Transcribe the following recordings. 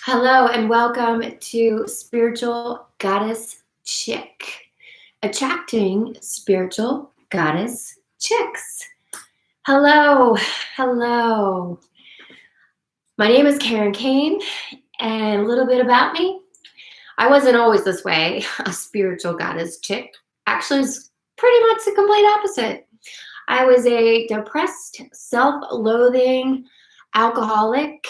Hello and welcome to Spiritual Goddess Chick, attracting spiritual goddess chicks. Hello, hello. My name is Karen Kane, and a little bit about me. I wasn't always this way, a spiritual goddess chick. Actually, it's pretty much the complete opposite. I was a depressed, self-loathing alcoholic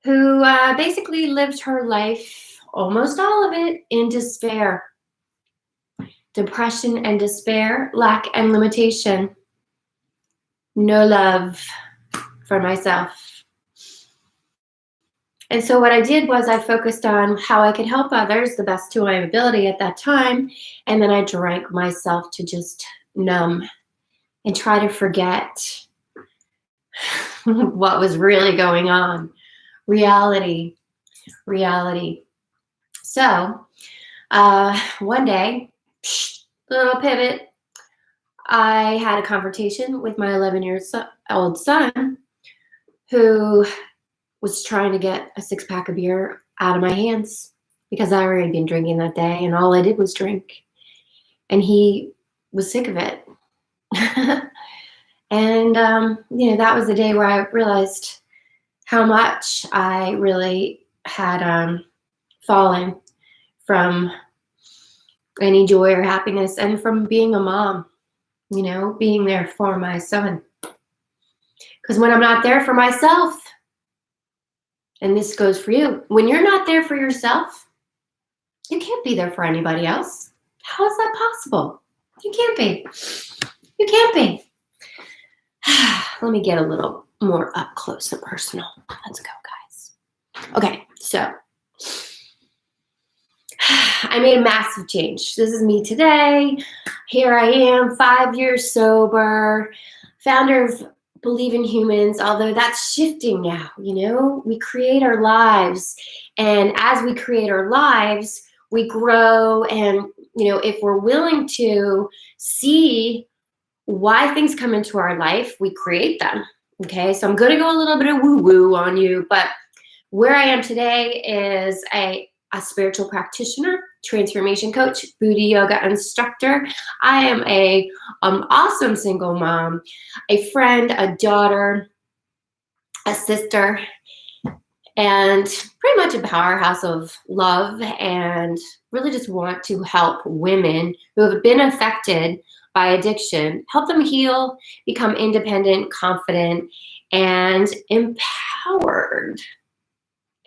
who basically lived her life, almost all of it, in despair. Depression and despair, lack and limitation. No love for myself. And so what I did was I focused on how I could help others the best to my ability at that time. And then I drank myself to just numb and try to forget what was really going on. Reality. So one day, little pivot, I had a confrontation with my 11-year-old son who was trying to get a 6-pack of beer out of my hands because I already been drinking that day and all I did was drink. And he was sick of it. And, that was the day where I realized how much I really had fallen from any joy or happiness and from being a mom, being there for my son. Because when I'm not there for myself, and this goes for you, when you're not there for yourself, you can't be there for anybody else. How is that possible? You can't be. You can't be. Let me get a little more up close and personal. Let's go, guys. Okay, so I made a massive change. This is me today. Here I am, 5 years sober, founder of Believe in Humans, although that's shifting now, we create our lives. And as we create our lives, we grow. And, if we're willing to see why things come into our life, we create them. Okay, so I'm going to go a little bit of woo-woo on you, but where I am today is a spiritual practitioner, transformation coach, Buddha yoga instructor. I am a awesome single mom, a friend, a daughter, a sister, and pretty much a powerhouse of love, and really just want to help women who have been affected by addiction, help them heal, become independent, confident, and empowered.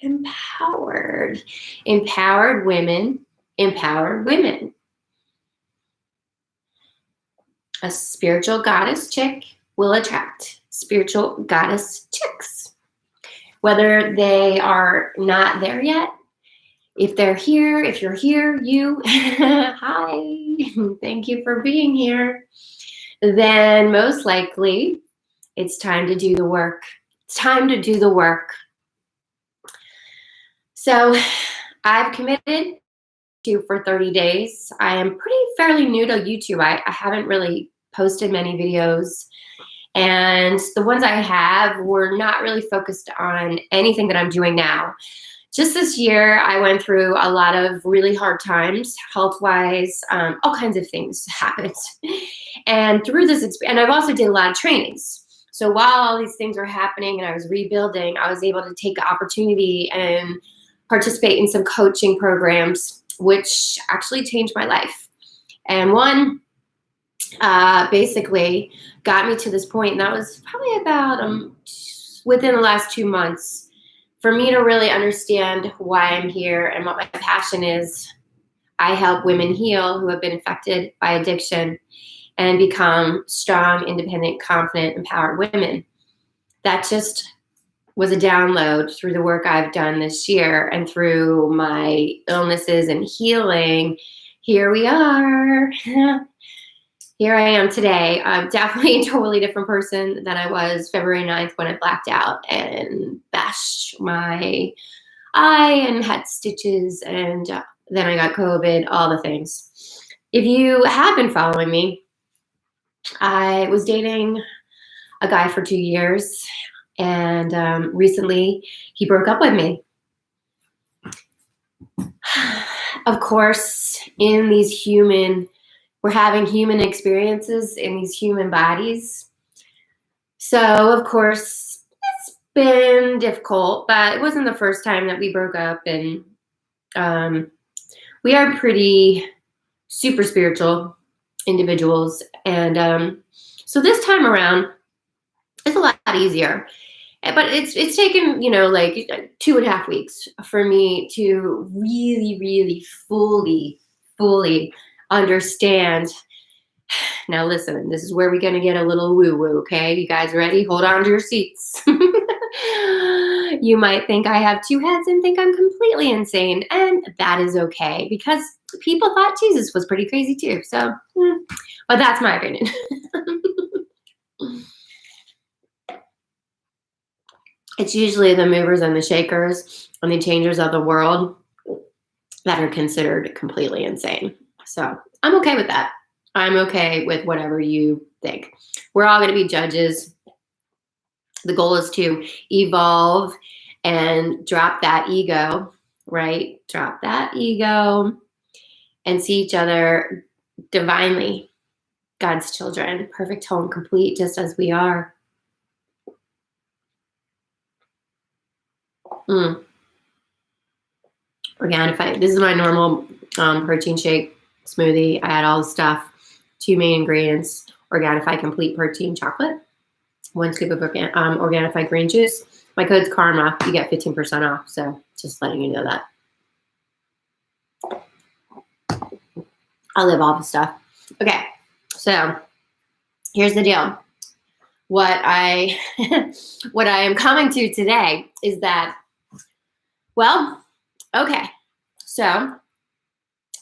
Empowered women. A spiritual goddess chick will attract spiritual goddess chicks. Whether they are not there yet, if they're here, if you're here, you, hi, thank you for being here, then most likely it's time to do the work. It's time to do the work. So I've committed to for 30 days. I am fairly new to YouTube. I haven't really posted many videos. And the ones I have were not really focused on anything that I'm doing now. Just this year, I went through a lot of really hard times, health-wise, all kinds of things happened. And through this, and I've also did a lot of trainings. So while all these things were happening and I was rebuilding, I was able to take the opportunity and participate in some coaching programs, which actually changed my life. And one basically got me to this point, and that was probably about within the last 2 months, for me to really understand why I'm here and what my passion is. I help women heal who have been affected by addiction and become strong, independent, confident, empowered women. That just was a download through the work I've done this year and through my illnesses and healing. Here we are. Here I am today. I'm definitely a totally different person than I was February 9th when I blacked out and bashed my eye and had stitches, and then I got COVID, all the things. If you have been following me, I was dating a guy for 2 years, and recently he broke up with me. Of course, we're having human experiences in these human bodies. So, of course, it's been difficult, but it wasn't the first time that we broke up. And um, we are pretty super spiritual individuals. And so this time around, it's a lot easier. But it's taken, like 2.5 weeks for me to really, really fully understand. Now listen, this is where we're going to get a little woo-woo, okay? You guys ready? Hold on to your seats. You might think I have two heads and think I'm completely insane, and that is okay because people thought Jesus was pretty crazy too. So, but that's my opinion. It's usually the movers and the shakers and the changers of the world that are considered completely insane. So I'm okay with that. I'm okay with whatever you think. We're all going to be judges. The goal is to evolve and drop that ego, right? Drop that ego and see each other divinely, God's children, perfect, whole, and complete, just as we are. Organifi. This is my normal protein shake smoothie. I add all the stuff. 2 main ingredients: Organifi Complete Protein Chocolate, 1 scoop of Organifi green juice. My code's Karma. You get 15% off. So just letting you know that. I live all the stuff. Okay, so here's the deal. What I am coming to today is that, well, okay, so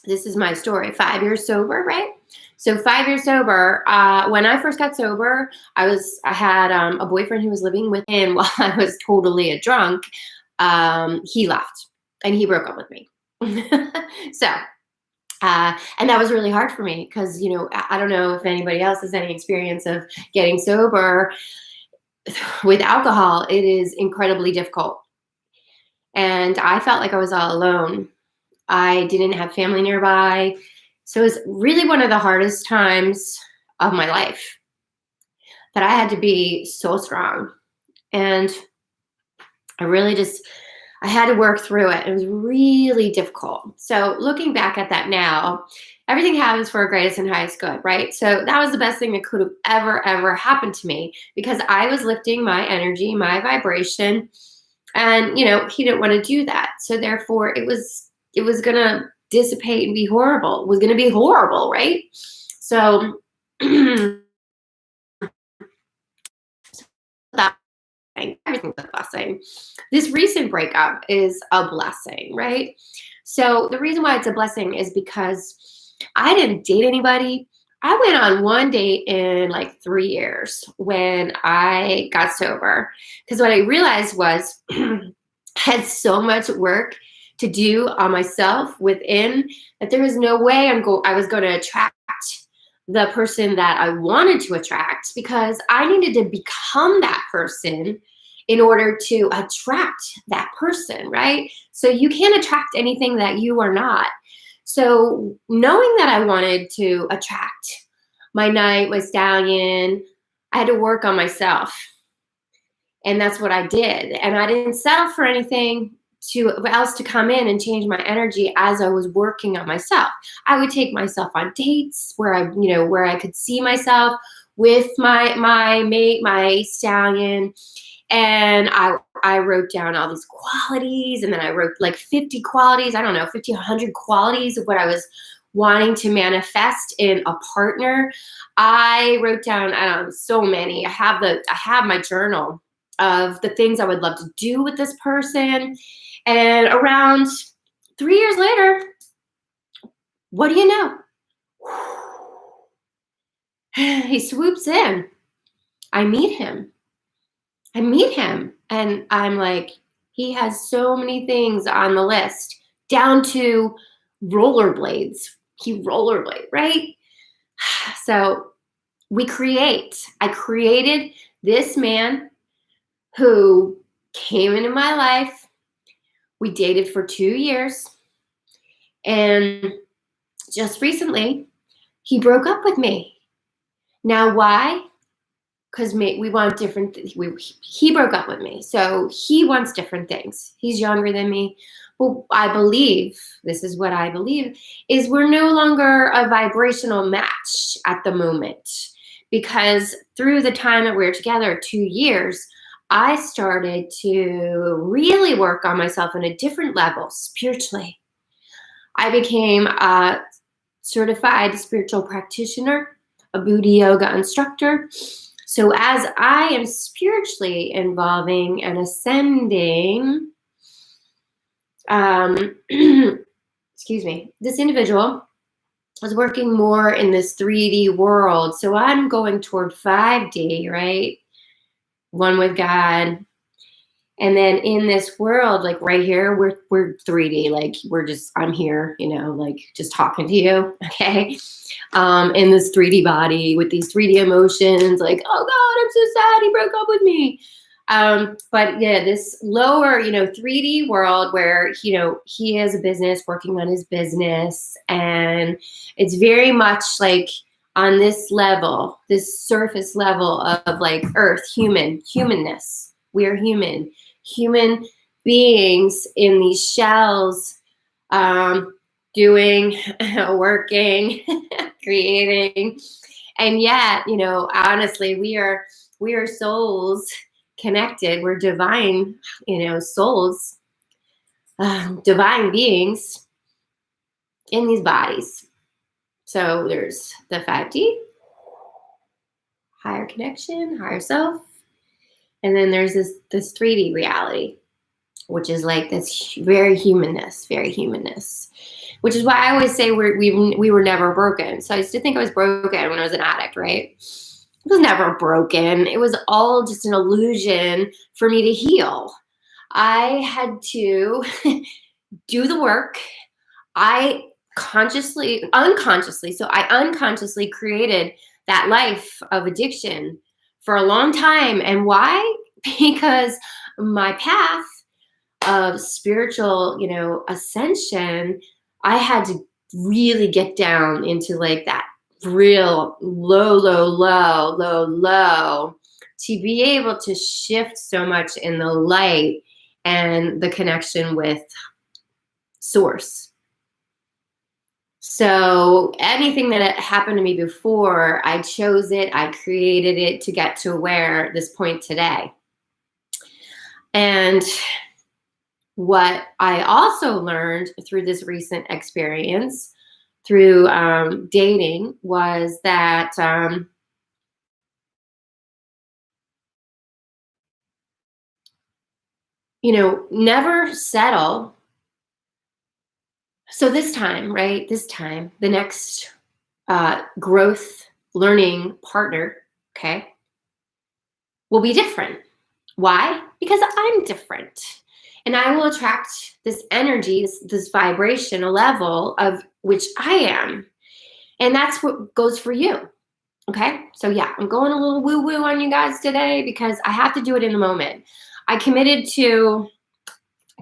this is my story. 5 years sober, right? So 5 years sober. When I first got sober, I had a boyfriend who was living with me, and while I was totally a drunk, he left and he broke up with me. So, and that was really hard for me because, I don't know if anybody else has any experience of getting sober with alcohol. It is incredibly difficult. And I felt like I was all alone. I didn't have family nearby. So it was really one of the hardest times of my life that I had to be so strong. And I had to work through it. It was really difficult. So looking back at that now, everything happens for our greatest and highest good, right? So that was the best thing that could have ever happened to me because I was lifting my energy, my vibration. And, he didn't want to do that. So therefore it was going to dissipate and be horrible. It was going to be horrible, right? So that everything's a blessing. This recent breakup is a blessing, right? So the reason why it's a blessing is because I didn't date anybody. I went on one date in like 3 years when I got sober. Because what I realized was I had so much work to do on myself within that there was no way I was going to attract the person that I wanted to attract because I needed to become that person in order to attract that person, right? So you can't attract anything that you are not. So knowing that I wanted to attract my knight, my stallion, I had to work on myself. And that's what I did. And I didn't settle for anything else to come in and change my energy as I was working on myself. I would take myself on dates where I could see myself with my mate, my stallion. And I wrote down all these qualities, and then I wrote like 50 qualities, 50, 100 qualities of what I was wanting to manifest in a partner. I wrote down, so many. I have my journal of the things I would love to do with this person. And around 3 years later, what do you know? He swoops in. I meet him and I'm like, he has so many things on the list, down to rollerblades. He rollerblade, right? So I created this man who came into my life. We dated for 2 years. And just recently, he broke up with me. Now, why? Because we want different. He broke up with me, so he wants different things. He's younger than me. Well, I believe this is what I believe is we're no longer a vibrational match at the moment, because through the time that we were together, 2 years, I started to really work on myself on a different level spiritually. I became a certified spiritual practitioner, a Buddha yoga instructor. So as I am spiritually evolving and ascending, excuse me, this individual was working more in this 3D world. So I'm going toward 5D, right? One with God. And then in this world, like right here, we're 3D, like I'm here, like just talking to you, okay? In this 3D body with these 3D emotions, like, oh God, I'm so sad he broke up with me. But yeah, this lower, 3D world where, he has a business, working on his business, and it's very much like on this level, this surface level of like earth, humanness. We are human beings in these shells, doing, working, creating. And yet, honestly, we are souls connected. We're divine, souls, divine beings in these bodies. So there's the 5D, higher connection, higher self. And then there's this 3D reality, which is like this very humanness, which is why I always say we were never broken. So I used to think I was broken when I was an addict, right? It was never broken. It was all just an illusion for me to heal. I had to do the work. I unconsciously created that life of addiction for a long time. And why? Because my path of spiritual, ascension, I had to really get down into like that real low to be able to shift so much in the light and the connection with source. So anything that happened to me before, I chose it, I created it to get to where this point today. And what I also learned through this recent experience, through dating, was that never settle. So this time, the next growth learning partner, okay, will be different. Why? Because I'm different. And I will attract this energy, this vibration, a level of which I am. And that's what goes for you. Okay? So yeah, I'm going a little woo-woo on you guys today because I have to do it in the moment. I committed to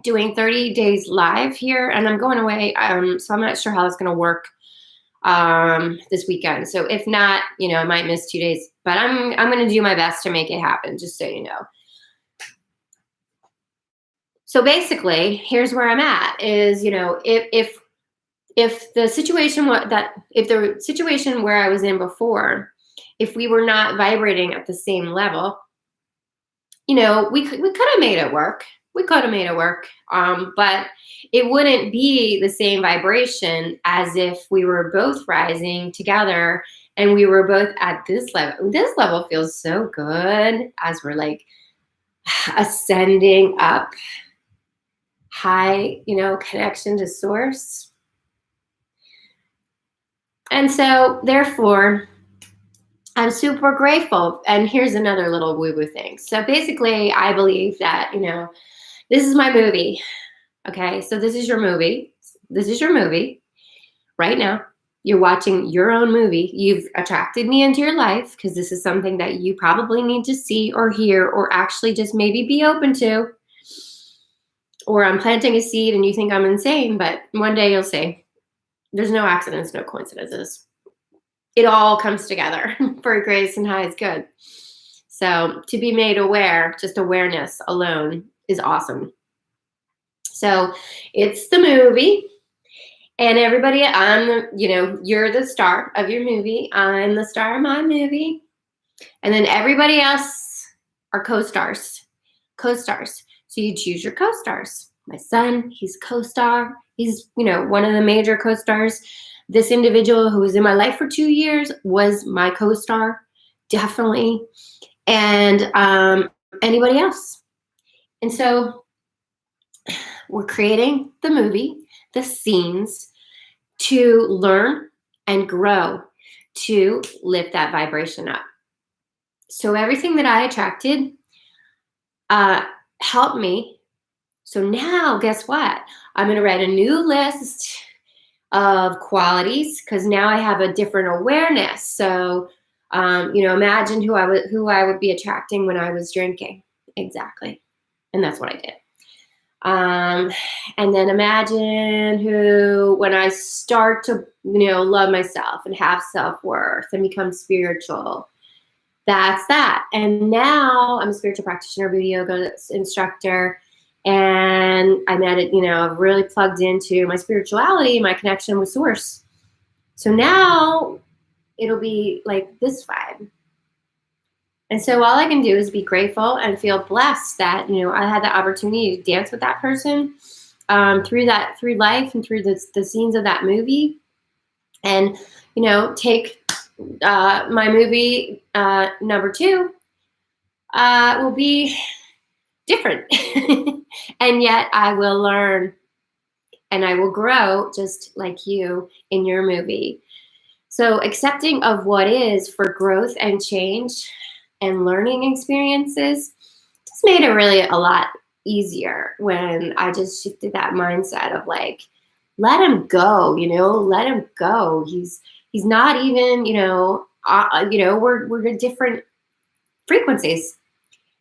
doing 30 days live here, and I'm going away. So I'm not sure how that's going to work this weekend. So if not, I might miss 2 days, but I'm going to do my best to make it happen, just so you know. So basically, here's where I'm at is, if the situation where I was in before, if we were not vibrating at the same level, we could have made it work. But it wouldn't be the same vibration as if we were both rising together and we were both at this level. This level feels so good as we're like ascending up high, connection to source. And so therefore, I'm super grateful. And here's another little woo-woo thing. So basically, I believe that, this is my movie. Okay, so this is your movie. Right now. You're watching your own movie. You've attracted me into your life because this is something that you probably need to see or hear or actually just maybe be open to. Or I'm planting a seed and you think I'm insane, but one day you'll see. There's no accidents, no coincidences. It all comes together for grace and highest good. So to be made aware, just awareness alone is awesome. So it's the movie. And everybody, you're the star of your movie. I'm the star of my movie. And then everybody else are co-stars. Co-stars. So you choose your co-stars. My son, he's co-star. He's, one of the major co-stars. This individual who was in my life for 2 years was my co-star, definitely. And anybody else. And so we're creating the movie, the scenes, to learn and grow, to lift that vibration up. So everything that I attracted helped me. So now, guess what? I'm going to write a new list of qualities because now I have a different awareness. So, imagine who I would be attracting when I was drinking. Exactly. And that's what I did. And then imagine when I start to, love myself and have self-worth and become spiritual, that's that. And now I'm a spiritual practitioner, Buddha yoga instructor, and I'm at it, I've really plugged into my spirituality, my connection with source. So now it'll be like this vibe. And so all I can do is be grateful and feel blessed that, I had the opportunity to dance with that person through life and through the scenes of that movie. And, take my movie number 2 will be different. And yet I will learn and I will grow just like you in your movie. So accepting of what is for growth and change and learning experiences just made it really a lot easier when I just shifted that mindset of like, let him go, let him go. He's not even, we're at different frequencies.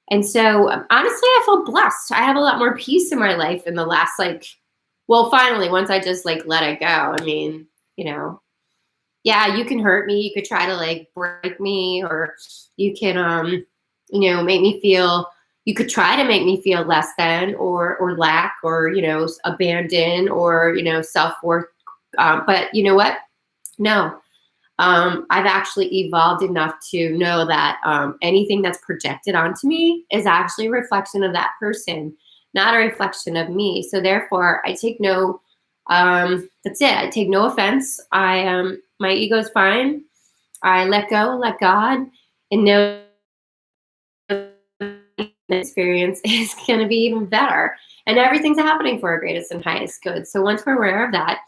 And so honestly, I feel blessed. I have a lot more peace in my life in the last, finally, once I just let it go. I mean, yeah, you can hurt me. You could try to break me, or you can, make me feel, you could try to make me feel less than or lack or, abandon or, self-worth. But you know what? No, I've actually evolved enough to know that anything that's projected onto me is actually a reflection of that person, not a reflection of me. So therefore, I take no, that's it. I take no offense. My ego's fine. I let go, let God, and know the experience is going to be even better. And everything's happening for our greatest and highest good. So once we're aware of that,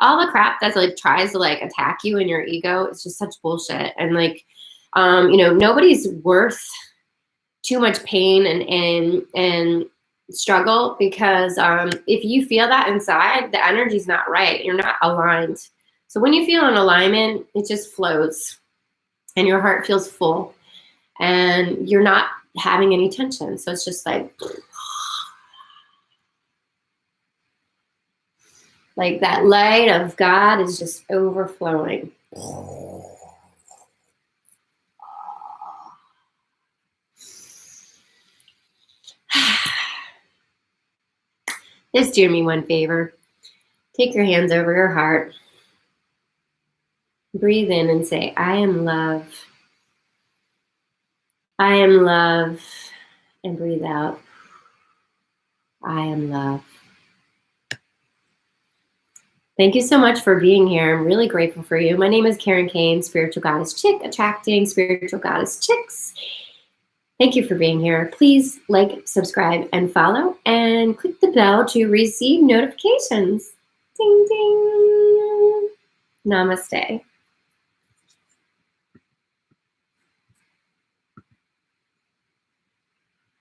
all the crap that tries to attack you and your ego, it's just such bullshit. And nobody's worth too much pain and struggle, because if you feel that inside, the energy's not right. You're not aligned. So when you feel in alignment, it just flows and your heart feels full and you're not having any tension. So it's just like that light of God is just overflowing. Just do me one favor. Take your hands over your heart. Breathe in and say, I am love. I am love. And breathe out. I am love. Thank you so much for being here. I'm really grateful for you. My name is Karen Kane, Spiritual Goddess Chick, attracting Spiritual Goddess Chicks. Thank you for being here. Please like, subscribe, and follow, and click the bell to receive notifications. Ding, ding. Namaste.